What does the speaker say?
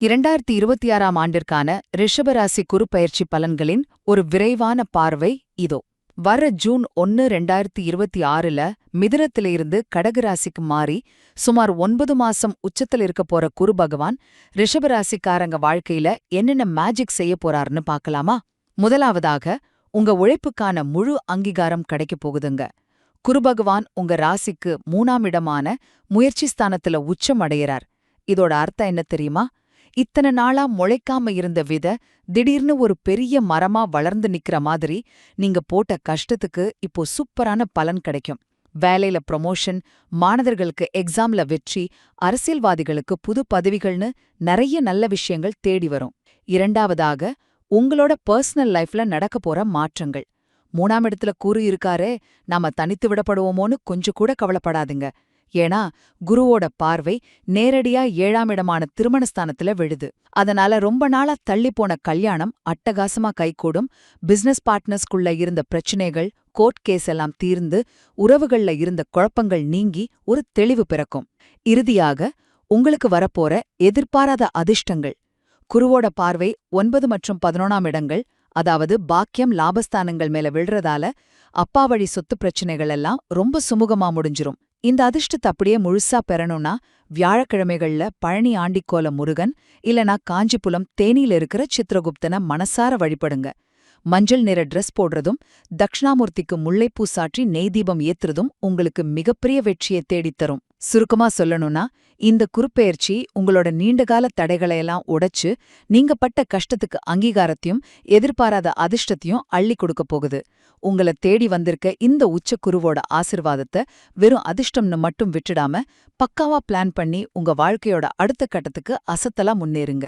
2026ஆம் ஆண்டிற்கான ரிஷபராசி குறுப்பெயர்ச்சி பலன்களின் ஒரு விரைவான பார்வை இதோ. வர ஜூன் 1, 2026ல மிதுனத்திலிருந்து கடகராசிக்கு மாறி சுமார் 9 மாசம் உச்சத்தில் இருக்க போற குரு பகவான் ரிஷபராசிக்காரங்க வாழ்க்கையில என்னென்ன மேஜிக் செய்ய போறாருன்னு பார்க்கலாமா? முதலாவதாக, உங்க உழைப்புக்கான முழு அங்கீகாரம் கிடைக்கப் போகுதுங்க. குரு பகவான் உங்க ராசிக்கு 3ஆம் இடமான முயற்சி ஸ்தானத்துல உச்சம் அடையறார். இதோட அர்த்தம் என்ன தெரியுமா? இத்தனை நாளா முளைக்காம இருந்த வித திடீர்னு ஒரு பெரிய மரமா வளர்ந்து நிக்கிற மாதிரி நீங்க போட்ட கஷ்டத்துக்கு இப்போ சூப்பரான பலன் கிடைக்கும். வேலையில ப்ரொமோஷன், மாணவர்களுக்கு எக்ஸாம்ல வெற்றி, அரசியல்வாதிகளுக்கு புது பதவிகள்னு நிறைய நல்ல விஷயங்கள் தேடி வரும். இரண்டாவதாக, உங்களோட பர்சனல் லைஃப்ல நடக்க போற மாற்றங்கள். 3ஆம் இடத்துல குரு இருக்காரே, நாம தனித்து விடப்படுவோமோன்னு கொஞ்சம் கூட கவலைப்படாதுங்க. ஏன்னா குருவோட பார்வை நேரடியா 7ஆம் இடமான திருமணஸ்தானத்துல விழுது. அதனால ரொம்ப நாளா தள்ளிப்போன கல்யாணம் அட்டகாசமா கைகூடும். பிசினஸ் பார்ட்னர்ஸ்குள்ள இருந்த பிரச்சனைகள், கோர்ட் கேஸ் எல்லாம் தீர்ந்து உறவுகள்ல இருந்த குழப்பங்கள் நீங்கி ஒரு தெளிவு பிறக்கும். இறுதியாக, உங்களுக்கு வரப்போற எதிர்பாராத அதிர்ஷ்டங்கள். குருவோட பார்வை 9 மற்றும் 11ஆம் இடங்கள், அதாவது பாக்கியம், லாபஸ்தானங்கள் மேல விழுறதால அப்பா வழி சொத்து பிரச்சனைகள் எல்லாம் ரொம்ப சுமூகமா முடிஞ்சிரும். இந்த அதிர்ஷ்டத்தை அப்படியே முழுசா பெறணும்னா வியாழக்கிழமைகள்ல பழனி ஆண்டிக்கோல முருகன் இல்லனா காஞ்சிபுரம் தேனியில இருக்கிற சித்ரகுப்தனை மனசார வழிபடுங்க. மஞ்சள் நிற ட்ரெஸ் போடுறதும் தக்ஷணாமூர்த்திக்கு முல்லைப்பூ சாற்றி நெய் தீபம் ஏத்துறதும் உங்களுக்கு மிகப்பெரிய வெற்றியை தேடித்தரும். சுருக்கமா சொல்லணும்னா, இந்த குறுப்பெயர்ச்சி உங்களோட நீண்டகால தடைகளையெல்லாம் உடைச்சு நீங்க பட்ட கஷ்டத்துக்கு அங்கீகாரத்தையும் எதிர்பாராத அதிர்ஷ்டத்தையும் அள்ளி கொடுக்க போகுது. உங்கள தேடி வந்திருக்க இந்த உச்சக்குருவோட ஆசிர்வாதத்தை வெறும் அதிர்ஷ்டம்னு மட்டும் விட்டுடாம பக்காவா பிளான் பண்ணி உங்க வாழ்க்கையோட அடுத்த கட்டத்துக்கு அசத்தலா முன்னேறுங்க.